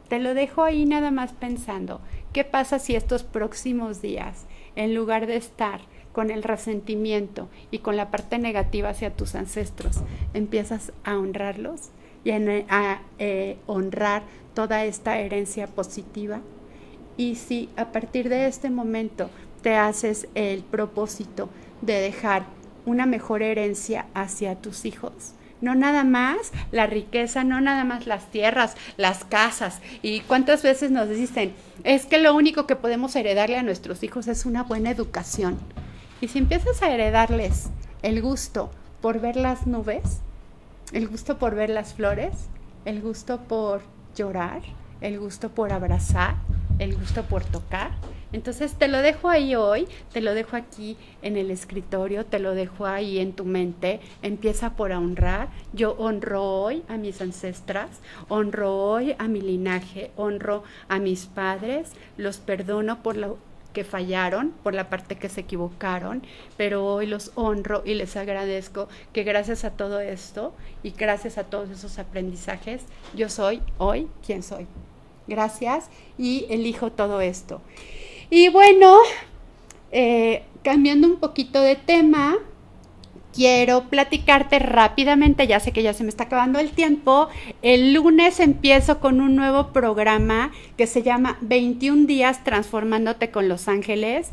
Te lo dejo ahí nada más pensando. ¿Qué pasa si estos próximos días, en lugar de estar con el resentimiento y con la parte negativa hacia tus ancestros, empiezas a honrarlos y a honrar toda esta herencia positiva? Y si a partir de este momento te haces el propósito de dejar una mejor herencia hacia tus hijos, no nada más la riqueza, no nada más las tierras, las casas. Y cuántas veces nos dicen, es que lo único que podemos heredarle a nuestros hijos es una buena educación. Y si empiezas a heredarles el gusto por ver las nubes, el gusto por ver las flores, el gusto por llorar, el gusto por abrazar, el gusto por tocar, entonces te lo dejo ahí hoy, te lo dejo aquí en el escritorio, te lo dejo ahí en tu mente. Empieza por honrar. Yo honro hoy a mis ancestras, honro hoy a mi linaje, honro a mis padres, los perdono por lo que fallaron, por la parte que se equivocaron, pero hoy los honro y les agradezco que gracias a todo esto y gracias a todos esos aprendizajes, yo soy hoy quien soy. Gracias y elijo todo esto. Y bueno, cambiando un poquito de tema, quiero platicarte rápidamente, ya sé que ya se me está acabando el tiempo. El lunes empiezo con un nuevo programa que se llama 21 días transformándote con Los Ángeles.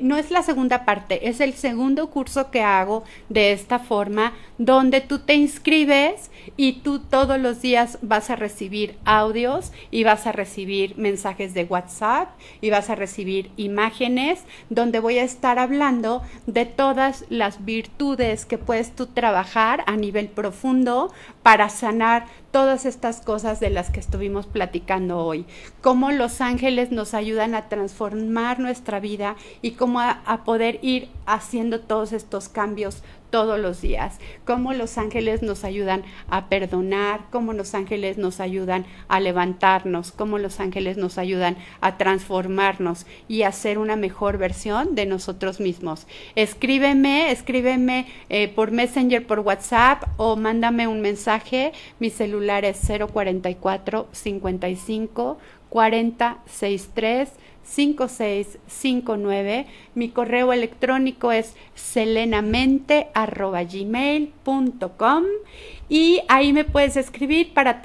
No es la segunda parte, es el segundo curso que hago de esta forma, donde tú te inscribes y tú todos los días vas a recibir audios y vas a recibir mensajes de WhatsApp y vas a recibir imágenes, donde voy a estar hablando de todas las virtudes que puedes tú trabajar a nivel profundo para sanar todas estas cosas de las que estuvimos platicando hoy. Cómo los ángeles nos ayudan a transformar nuestra vida y cómo a poder ir haciendo todos estos cambios todos los días. Cómo los ángeles nos ayudan a perdonar, cómo los ángeles nos ayudan a levantarnos, cómo los ángeles nos ayudan a transformarnos y a ser una mejor versión de nosotros mismos. Escríbeme por Messenger, por WhatsApp, o mándame un mensaje. Mi celular es 044 55 4063-5659. Mi correo electrónico es selenamente@gmail.com y ahí me puedes escribir para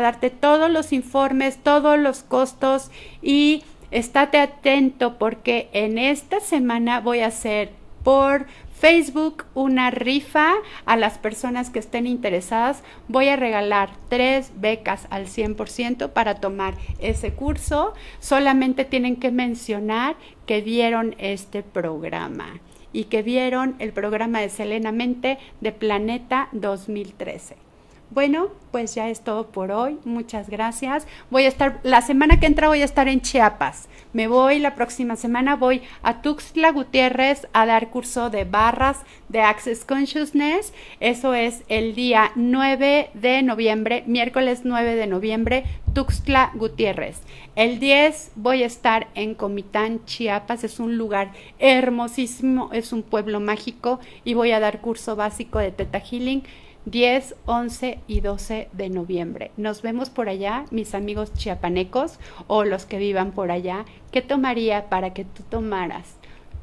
darte todos los informes, todos los costos, y estate atento porque en esta semana voy a hacer por Facebook una rifa a las personas que estén interesadas. Voy a regalar 3 becas al 100% para tomar ese curso. Solamente tienen que mencionar que vieron este programa y que vieron el programa de Selenamente de Planeta 2013. Bueno, pues ya es todo por hoy. Muchas gracias. La semana que entra voy a estar en Chiapas. La próxima semana voy a Tuxtla Gutiérrez a dar curso de barras de Access Consciousness. Eso es el día 9 de noviembre, miércoles 9 de noviembre, Tuxtla Gutiérrez. El 10 voy a estar en Comitán, Chiapas. Es un lugar hermosísimo, es un pueblo mágico y voy a dar curso básico de Theta Healing. 10, 11 y 12 de noviembre. Nos vemos por allá, mis amigos chiapanecos o los que vivan por allá. ¿Qué tomaría para que tú tomaras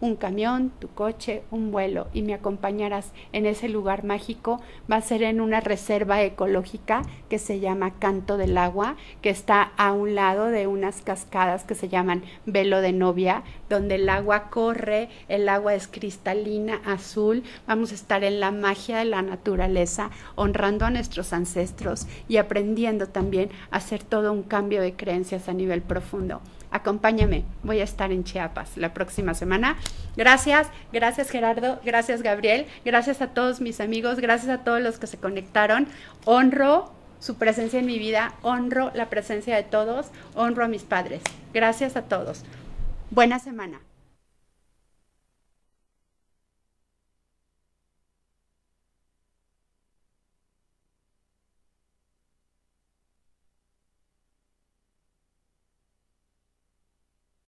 un camión, tu coche, un vuelo y me acompañaras en ese lugar mágico? Va a ser en una reserva ecológica que se llama Canto del Agua, que está a un lado de unas cascadas que se llaman Velo de Novia, donde el agua corre, el agua es cristalina, azul. Vamos a estar en la magia de la naturaleza, honrando a nuestros ancestros y aprendiendo también a hacer todo un cambio de creencias a nivel profundo. Acompáñame, voy a estar en Chiapas la próxima semana. Gracias Gerardo, gracias Gabriel, gracias a todos mis amigos, gracias a todos los que se conectaron. Honro su presencia en mi vida, honro la presencia de todos, honro a mis padres. Gracias a todos. Buena semana.